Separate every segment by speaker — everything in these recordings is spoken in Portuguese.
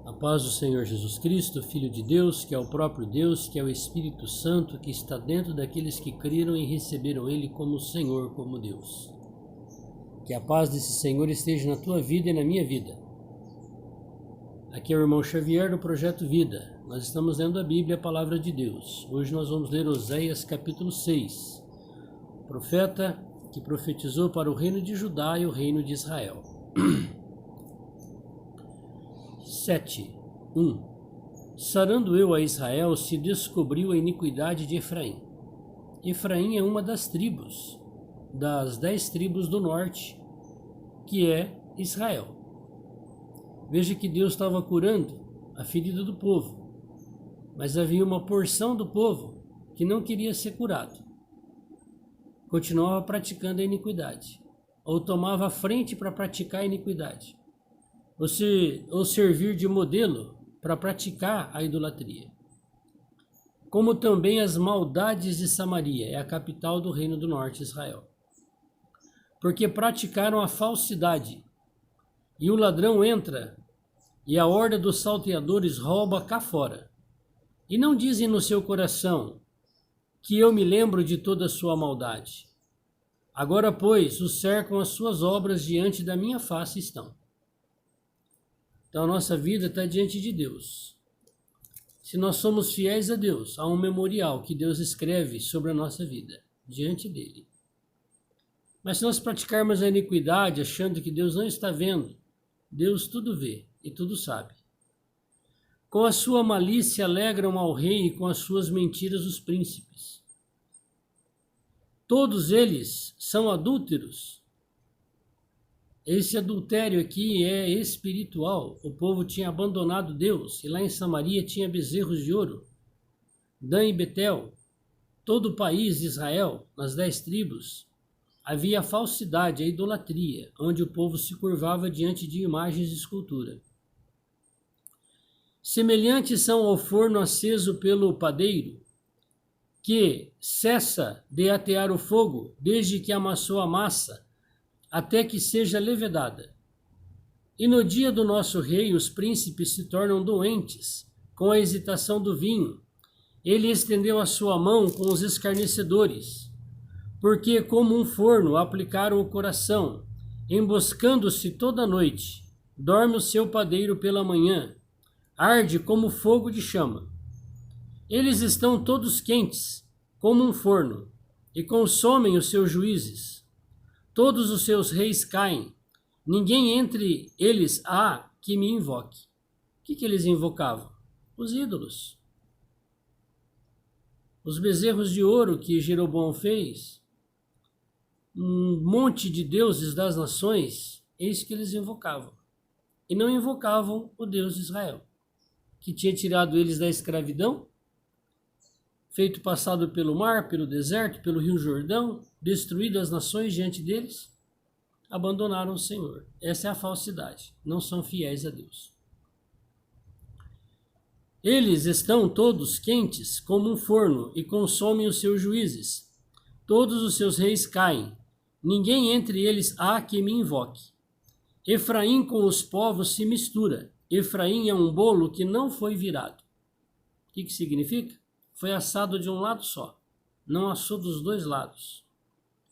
Speaker 1: A paz do Senhor Jesus Cristo, Filho de Deus, que é o próprio Deus, que é o Espírito Santo, que está dentro daqueles que creram e receberam Ele como Senhor, como Deus. Que a paz desse Senhor esteja na tua vida e na minha vida. Aqui é o irmão Xavier do Projeto Vida. Nós estamos lendo a Bíblia, a Palavra de Deus. Hoje nós vamos ler Oséias capítulo 6. Profeta que profetizou para o reino de Judá e o reino de Israel. 7:1 Sarando eu a Israel, se descobriu a iniquidade de Efraim. Efraim é uma das tribos, das 10 tribos do norte, que é Israel. Veja que Deus estava curando a ferida do povo, mas havia uma porção do povo que não queria ser curado. Continuava praticando a iniquidade, ou tomava a frente para praticar a iniquidade, ou servir de modelo para praticar a idolatria. Como também as maldades de Samaria, é a capital do reino do norte, Israel. Porque praticaram a falsidade, e o ladrão entra, e a horda dos salteadores rouba cá fora. E não dizem no seu coração que eu me lembro de toda a sua maldade. Agora, pois, os cercam as suas obras diante da minha face estão. Então a nossa vida está diante de Deus. Se nós somos fiéis a Deus, há um memorial que Deus escreve sobre a nossa vida, diante dele. Mas se nós praticarmos a iniquidade, achando que Deus não está vendo, Deus tudo vê e tudo sabe. Com a sua malícia alegram ao rei e com as suas mentiras os príncipes. Todos eles são adúlteros. Esse adultério aqui é espiritual. O povo tinha abandonado Deus, e lá em Samaria tinha bezerros de ouro. Dan e Betel, todo o país de Israel, nas 10 tribos, havia a falsidade, a idolatria, onde o povo se curvava diante de imagens de escultura. Semelhantes são ao forno aceso pelo padeiro, que cessa de atear o fogo desde que amassou a massa, até que seja levedada. E no dia do nosso rei, os príncipes se tornam doentes com a hesitação do vinho. Ele estendeu a sua mão com os escarnecedores, porque como um forno aplicaram o coração, emboscando-se toda noite. Dorme o seu padeiro pela manhã, arde como fogo de chama. Eles estão todos quentes, como um forno, e consomem os seus juízes. Todos os seus reis caem, ninguém entre eles há que me invoque. O que eles invocavam? Os ídolos. Os bezerros de ouro que Jeroboão fez, um monte de deuses das nações, eis que eles invocavam. E não invocavam o Deus de Israel, que tinha tirado eles da escravidão, feito passado pelo mar, pelo deserto, pelo rio Jordão, destruído as nações diante deles, abandonaram o Senhor. Essa é a falsidade, não são fiéis a Deus. Eles estão todos quentes como um forno e consomem os seus juízes. Todos os seus reis caem, ninguém entre eles há que me invoque. Efraim com os povos se mistura. Efraim é um bolo que não foi virado. O que significa? Foi assado de um lado só, não assou dos dois lados.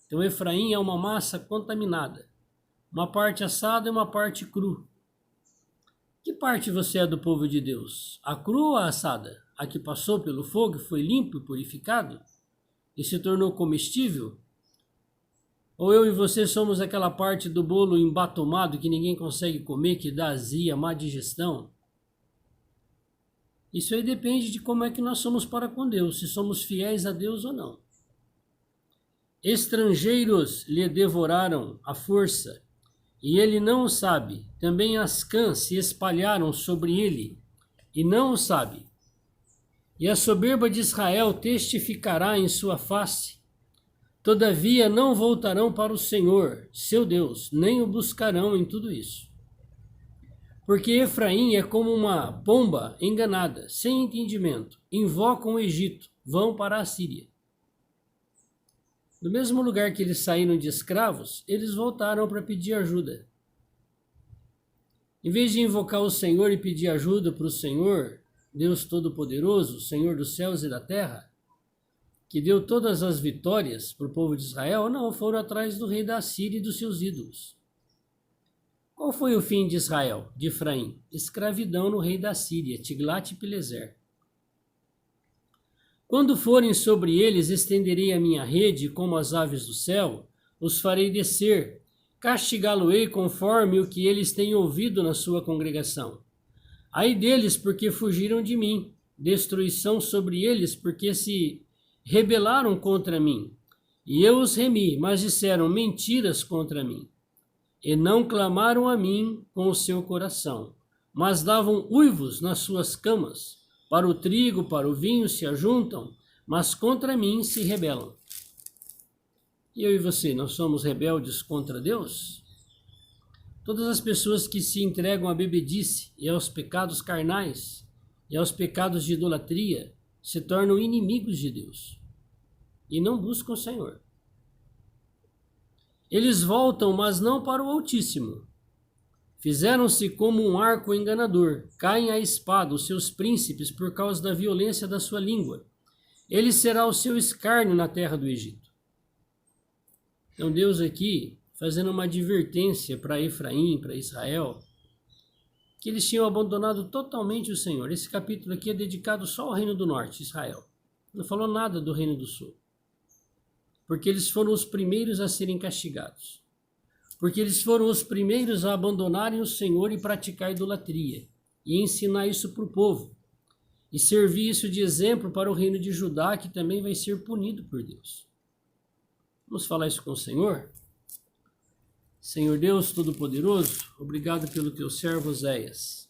Speaker 1: Então Efraim é uma massa contaminada, uma parte assada e uma parte cru. Que parte você é do povo de Deus? A crua ou a assada? A que passou pelo fogo, foi limpo e purificado e se tornou comestível? Ou eu e você somos aquela parte do bolo embatumado que ninguém consegue comer, que dá azia, má digestão? Isso aí depende de como é que nós somos para com Deus, se somos fiéis a Deus ou não. Estrangeiros lhe devoraram a força, e ele não o sabe. Também as cãs se espalharam sobre ele, e não o sabe. E a soberba de Israel testificará em sua face. Todavia não voltarão para o Senhor, seu Deus, nem o buscarão em tudo isso. Porque Efraim é como uma pomba enganada, sem entendimento. Invocam o Egito, vão para a Síria. Do mesmo lugar que eles saíram de escravos, eles voltaram para pedir ajuda. Em vez de invocar o Senhor e pedir ajuda para o Senhor, Deus Todo-Poderoso, Senhor dos céus e da terra, que deu todas as vitórias para o povo de Israel, não, foram atrás do rei da Assíria e dos seus ídolos. Qual foi o fim de Israel, de Efraim? Escravidão no rei da Síria, Tiglat-Pileser. Quando forem sobre eles, estenderei a minha rede, como as aves do céu, os farei descer, castigá-lo-ei conforme o que eles têm ouvido na sua congregação. Ai deles, porque fugiram de mim, destruição sobre eles, porque se rebelaram contra mim. E eu os remi, mas disseram mentiras contra mim. E não clamaram a mim com o seu coração, mas davam uivos nas suas camas. Para o trigo, para o vinho se ajuntam, mas contra mim se rebelam. E eu e você, nós somos rebeldes contra Deus? Todas as pessoas que se entregam à bebedice e aos pecados carnais e aos pecados de idolatria se tornam inimigos de Deus e não buscam o Senhor. Eles voltam, mas não para o Altíssimo. Fizeram-se como um arco enganador, caem à espada os seus príncipes por causa da violência da sua língua. Ele será o seu escárnio na terra do Egito. Então Deus aqui fazendo uma advertência para Efraim, para Israel, que eles tinham abandonado totalmente o Senhor. Esse capítulo aqui é dedicado só ao reino do norte, Israel. Não falou nada do reino do sul. Porque eles foram os primeiros a serem castigados. Porque eles foram os primeiros a abandonarem o Senhor e praticar idolatria. E ensinar isso para o povo. E servir isso de exemplo para o reino de Judá, que também vai ser punido por Deus. Vamos falar isso com o Senhor? Senhor Deus Todo-Poderoso, obrigado pelo teu servo Oséias.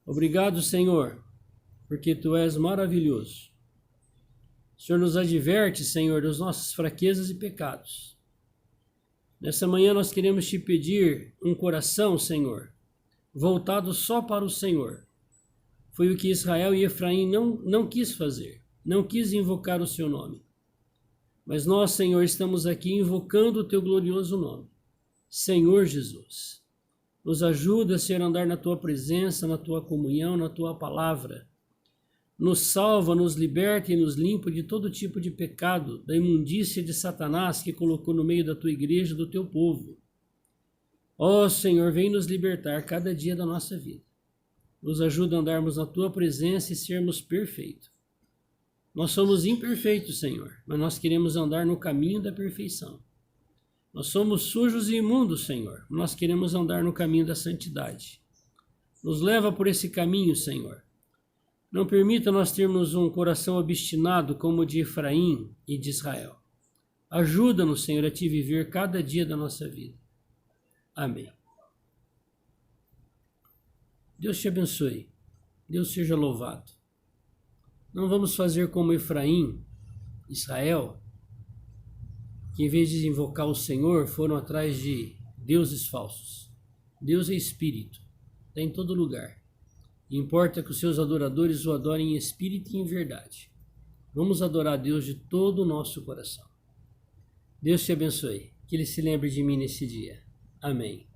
Speaker 1: Obrigado, Senhor, porque tu és maravilhoso. O Senhor nos adverte, Senhor, das nossas fraquezas e pecados. Nessa manhã nós queremos te pedir um coração, Senhor, voltado só para o Senhor. Foi o que Israel e Efraim não quis fazer, não quis invocar o seu nome. Mas nós, Senhor, estamos aqui invocando o teu glorioso nome. Senhor Jesus, nos ajuda, Senhor, a andar na tua presença, na tua comunhão, na tua palavra. Nos salva, nos liberta e nos limpa de todo tipo de pecado, da imundícia de Satanás que colocou no meio da tua igreja, do teu povo. Ó Senhor, vem nos libertar cada dia da nossa vida. Nos ajuda a andarmos na tua presença e sermos perfeitos. Nós somos imperfeitos, Senhor, mas nós queremos andar no caminho da perfeição. Nós somos sujos e imundos, Senhor, mas nós queremos andar no caminho da santidade. Nos leva por esse caminho, Senhor. Não permita nós termos um coração obstinado como o de Efraim e de Israel. Ajuda-nos, Senhor, a te viver cada dia da nossa vida. Amém. Deus te abençoe. Deus seja louvado. Não vamos fazer como Efraim, Israel, que em vez de invocar o Senhor, foram atrás de deuses falsos. Deus é espírito, está em todo lugar. E importa que os seus adoradores o adorem em espírito e em verdade. Vamos adorar a Deus de todo o nosso coração. Deus te abençoe. Que Ele se lembre de mim nesse dia. Amém.